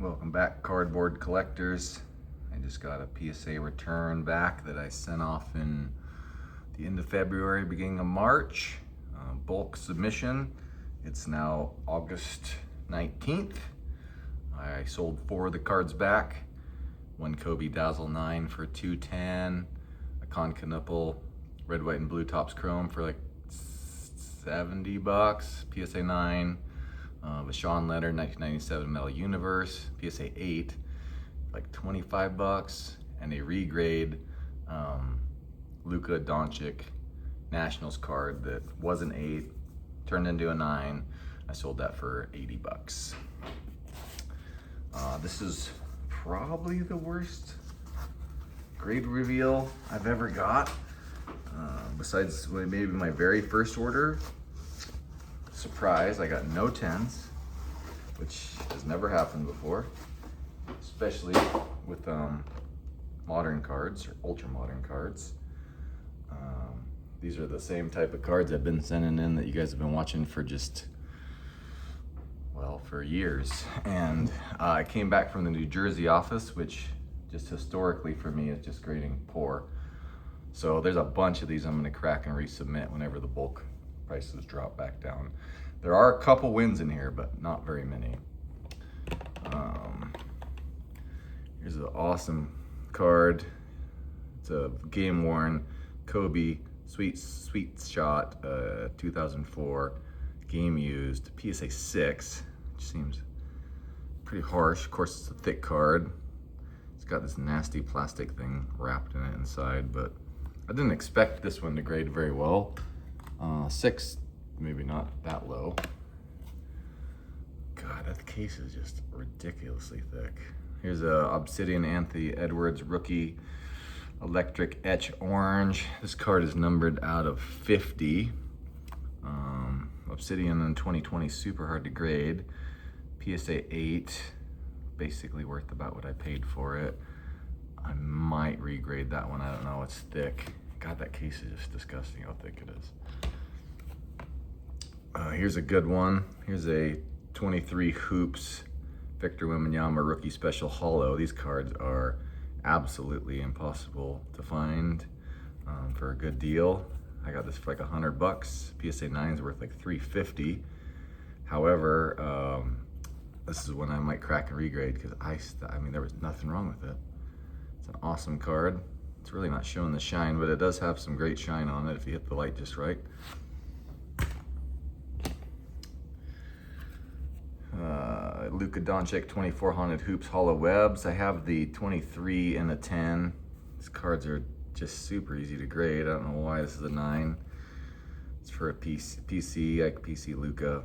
Welcome back, cardboard collectors. I just got a PSA return back that I sent off in the end of February, beginning of March. Bulk submission. It's now August 19th. I sold 4 of the cards back. One Kobe Dazzle 9 for $210. A Concanipple red, white, and blue Topps Chrome for like $70. PSA 9. Vashon Leonard 1997 Metal Universe, PSA 8, like $25, and a regrade Luka Doncic Nationals card that was an 8, turned into a 9. I sold that for $80. This is probably the worst grade reveal I've ever got, besides maybe my very first order. Surprise, I got no 10s, which has never happened before, especially with modern cards or ultra modern cards. These are the same type of cards I've been sending in that you guys have been watching for for years. And I came back from the New Jersey office, which just historically for me is just grading poor. So there's a bunch of these I'm gonna crack and resubmit whenever the bulk prices drop back down. There are a couple wins in here, but not very many. Here's an awesome card. It's a game worn Kobe Sweet Shot 2004 game used PSA 6, which seems pretty harsh. Of course, it's a thick card. It's got this nasty plastic thing wrapped in it inside, but I didn't expect this one to grade very well. 6, maybe not that low. God, that case is just ridiculously thick. Here's a Obsidian Anthony Edwards rookie electric etch orange. This card is numbered out of 50. Obsidian in 2020, super hard to grade. PSA 8, basically worth about what I paid for it. I might regrade that one, I don't know, it's thick. God, that case is just disgusting how thick it is. Here's a good one. Here's a 23 Hoops Victor Wembanyama rookie special holo. These cards are absolutely impossible to find for a good deal. I got this for like $100. PSA 9 is worth like $350. However, this is one I might crack and regrade because I mean, there was nothing wrong with it. It's an awesome card. It's really not showing the shine, but it does have some great shine on it if you hit the light just right. Luka Doncic 24 Haunted Hoops Hollow Webs. I have the 23 and a 10. These cards are just super easy to grade. I don't know why this is a 9. It's for a PC, like PC Luka.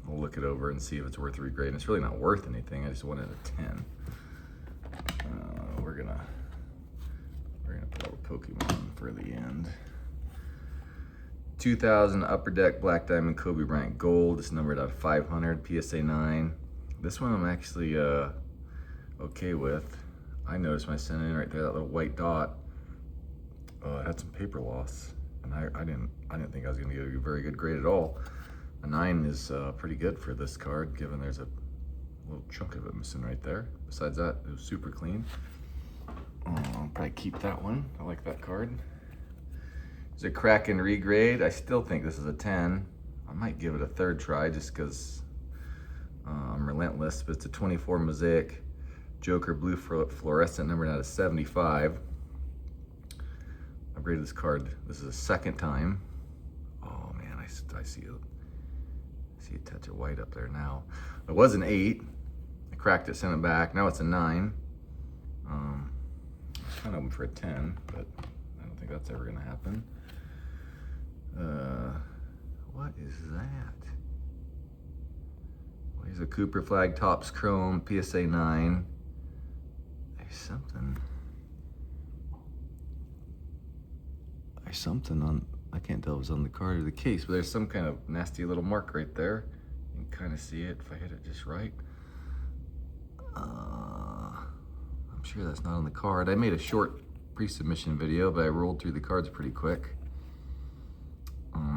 We'll look it over and see if it's worth regrading. It's really not worth anything. I just wanted a 10. We're gonna put all the Pokemon for the end. 2000 Upper Deck Black Diamond Kobe Bryant Gold. It's numbered out of 500. PSA 9. This one I'm actually okay with. I noticed my sending in right there, that little white dot. It had some paper loss, and I didn't think I was gonna get a very good grade at all. A 9 is pretty good for this card, given there's a little chunk of it missing right there. Besides that, it was super clean. I'll probably keep that one. I like that card. It's a crack and regrade. I still think this is a 10. I might give it a third try just because I'm relentless, but it's a 24 Mosaic Joker Blue Fluorescent numbered out of 75. I've graded this card. This is the second time. Oh man, I see a touch of white up there now. It was an 8. I cracked it, sent it back. Now it's a 9. I was kind of hoping for a 10, but I don't think that's ever gonna happen. What is that? Well, here's a Cooper Flag Topps Chrome PSA 9. There's something on, I can't tell if it's on the card or the case, but there's some kind of nasty little mark right there. You can kind of see it if I hit it just right. I'm sure that's not on the card. I made a short pre-submission video, but I rolled through the cards pretty quick.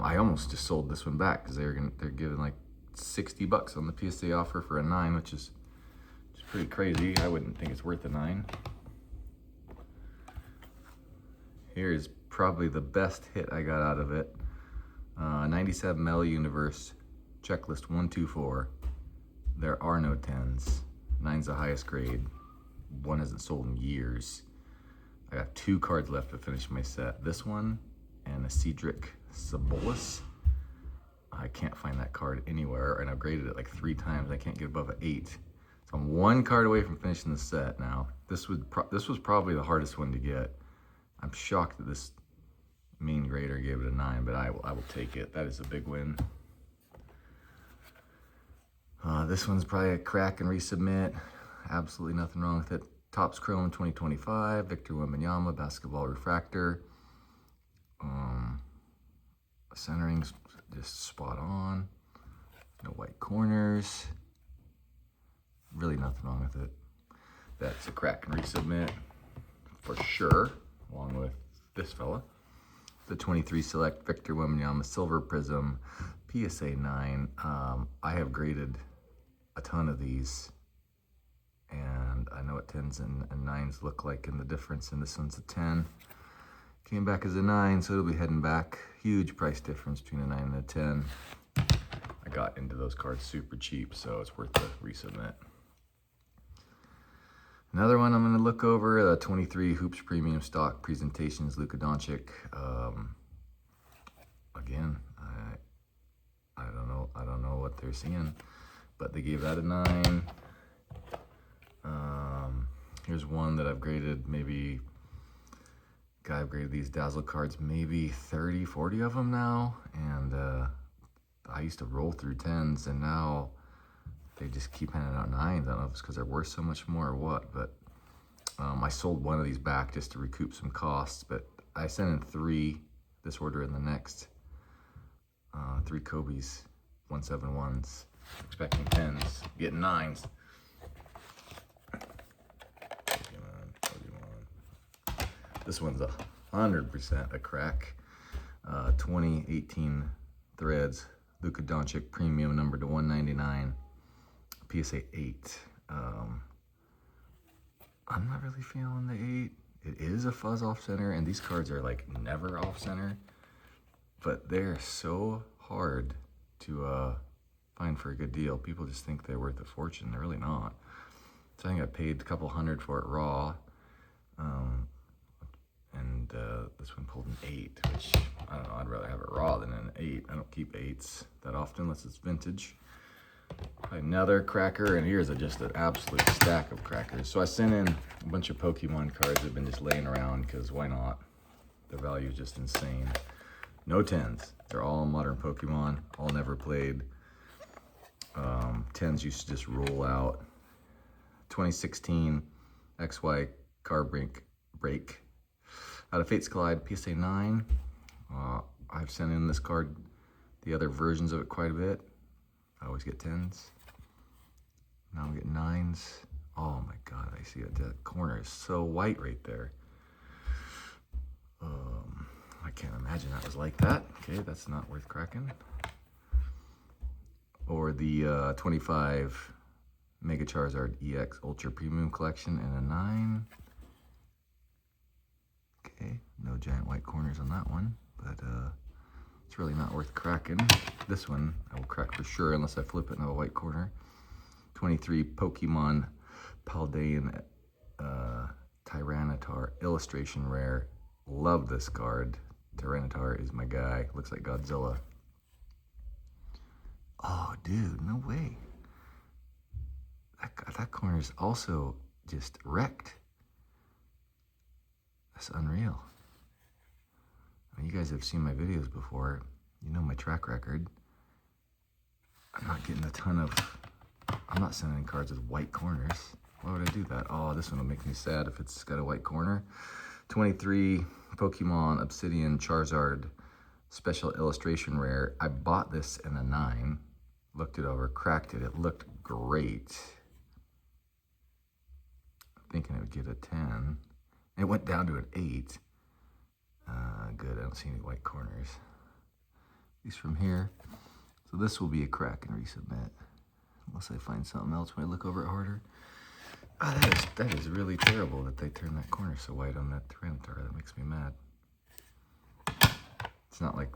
I almost just sold this one back because they're giving like $60 on the PSA offer for a 9, which is pretty crazy. I wouldn't think it's worth a 9. Here's probably the best hit I got out of it. 97 Metal Universe, checklist 124. There are no 10s. 9's the highest grade. 1 hasn't sold in years. I got 2 cards left to finish my set. This one and a Cedric Sabonis. I can't find that card anywhere, and I've graded it like 3 times. I can't get above an 8. So I'm 1 card away from finishing the set now. This was probably the hardest one to get. I'm shocked that this main grader gave it a 9, but I will take it. That is a big win. This one's probably a crack and resubmit. Absolutely nothing wrong with it. Topps Chrome 2025, Victor Wembanyama, Basketball Refractor. Centering's just spot on. No white corners. Really nothing wrong with it. That's a crack and resubmit for sure, along with this fella. The 23 Select Victor Wembanyama Silver Prism PSA 9. I have graded a ton of these, and I know what 10s and 9s look like and the difference, and this one's a 10. Came back as a 9, so it'll be heading back. Huge price difference between a 9 and a 10. I got into those cards super cheap, so it's worth the resubmit. Another one I'm going to look over, the 23 Hoops Premium Stock Presentations, Luka Doncic. Again, I don't know what they're seeing, but they gave that a 9. Here's one that I've graded maybe. I've graded these Dazzle cards maybe 30, 40 of them now, and I used to roll through 10s, and now they just keep handing out 9s. I don't know if it's because they're worth so much more or what, but I sold one of these back just to recoup some costs, but I sent in 3 this order and the next. 3 Kobe's 171s, expecting 10s, getting 9s. This one's 100% a crack. 2018 Threads, Luka Doncic Premium, numbered to 199, PSA 8. I'm not really feeling the 8. It is a fuzz off center, and these cards are like never off center, but they're so hard to find for a good deal. People just think they're worth a fortune. They're really not. So I think I paid a couple $100 for it raw. And this one pulled an 8, which, I don't know, I'd rather have it raw than an 8. I don't keep 8s that often unless it's vintage. Another cracker, and here's just an absolute stack of crackers. So I sent in a bunch of Pokemon cards that have been just laying around, because why not? The value is just insane. No 10s. They're all modern Pokemon, all never played. 10s used to just roll out. 2016 XY Car Break. Out of Fates Collide, PSA 9. I've sent in this card, the other versions of it, quite a bit. I always get 10s. Now I'm getting 9s. Oh my God, I see it. That corner is so white right there. I can't imagine that was like that. Okay, that's not worth cracking. Or the 25 Mega Charizard EX Ultra Premium Collection and a 9. Okay, no giant white corners on that one, but it's really not worth cracking. This one I will crack for sure unless I flip it and have a white corner. 23 Pokemon Paldean Tyranitar Illustration Rare. Love this card. Tyranitar is my guy. Looks like Godzilla. Oh, dude, no way. That corner is also just wrecked. That's unreal. I mean, you guys have seen my videos before. You know my track record. I'm not getting a ton of... I'm not sending in cards with white corners. Why would I do that? Oh, this one will make me sad if it's got a white corner. 23 Pokemon Obsidian Charizard Special Illustration Rare. I bought this in a 9. Looked it over, cracked it. It looked great. Thinking it would get a 10. It went down to an 8. Good, I don't see any white corners. At least from here. So this will be a crack and resubmit. Unless I find something else when I look over it harder. Oh, that is really terrible that they turned that corner so white on that Tyranitar. That makes me mad. It's not like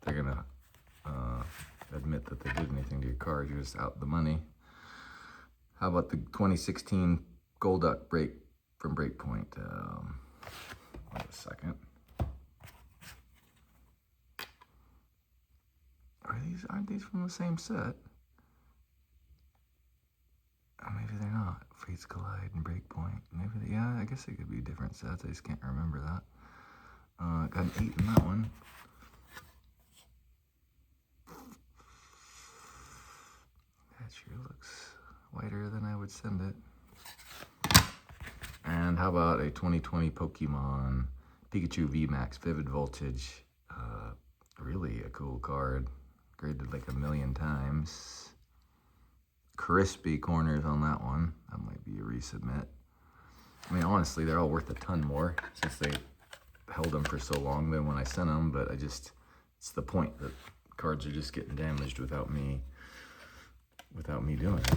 they're gonna admit that they did anything to your card. You're just out the money. How about the 2016 Golduck break from Breakpoint? Wait a second. Aren't these from the same set? Maybe they're not. Fates Collide and Breakpoint. Maybe yeah, I guess they could be different sets. I just can't remember that. Got an 8 in that one. That sure looks whiter than I would send it. And how about a 2020 Pokemon Pikachu VMAX Vivid Voltage? Really a cool card. Graded like 1,000,000 times. Crispy corners on that one. That might be a resubmit. I mean, honestly, they're all worth a ton more since they held them for so long than when I sent them, but it's the point that cards are just getting damaged without me doing it.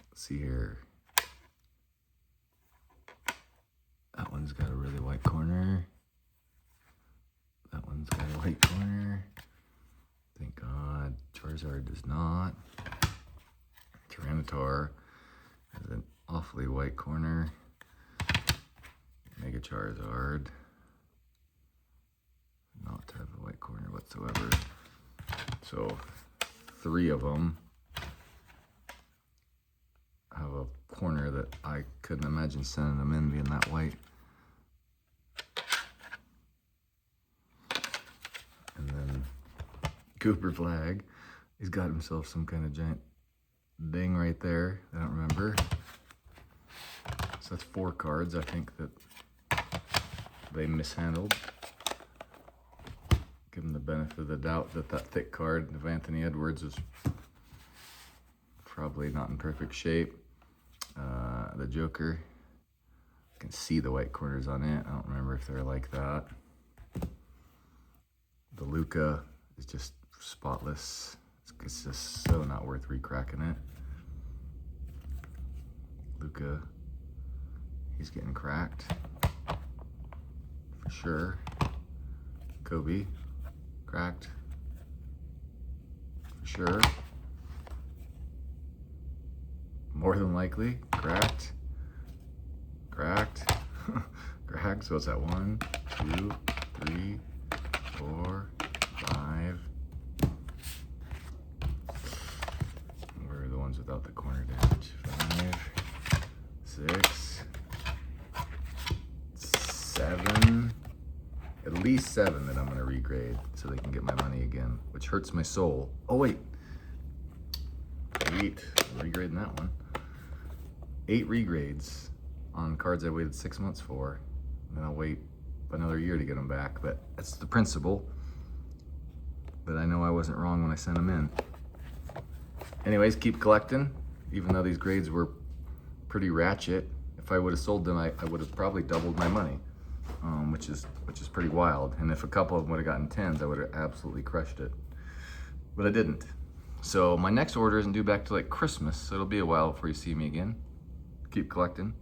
Let's see here. That one's got a really white corner. That one's got a white corner. Thank God. Charizard does not. Tyranitar has an awfully white corner. Mega Charizard not to have a white corner whatsoever. So 3 of them have a corner that I couldn't imagine sending them in being that white. And then Cooper Flag, he's got himself some kind of giant ding right there. I don't remember. So that's 4 cards I think that they mishandled. Give them the benefit of the doubt that thick card of Anthony Edwards is probably not in perfect shape. The Joker, you can see the white corners on it. I don't remember if they're like that. The Luca is just spotless. It's just so not worth recracking it. Luca, he's getting cracked for sure. Kobe, cracked for sure. More than likely, cracked, cracked, cracked. So it's at 1, 2, 3, 4, 5. Where are the ones without the corner damage? 5, 6, 7. At least 7 that I'm gonna regrade so they can get my money again, which hurts my soul. Oh wait, 8. I'm regrading that one. 8 regrades on cards I waited 6 months for, and then I'll wait another year to get them back. But that's the principle. But I know I wasn't wrong when I sent them in. Anyways, keep collecting. Even though these grades were pretty ratchet, if I would have sold them, I would have probably doubled my money, which is pretty wild. And if a couple of them would have gotten 10s, I would have absolutely crushed it. But I didn't. So my next order isn't due back to like Christmas, so it'll be a while before you see me again. Keep collecting.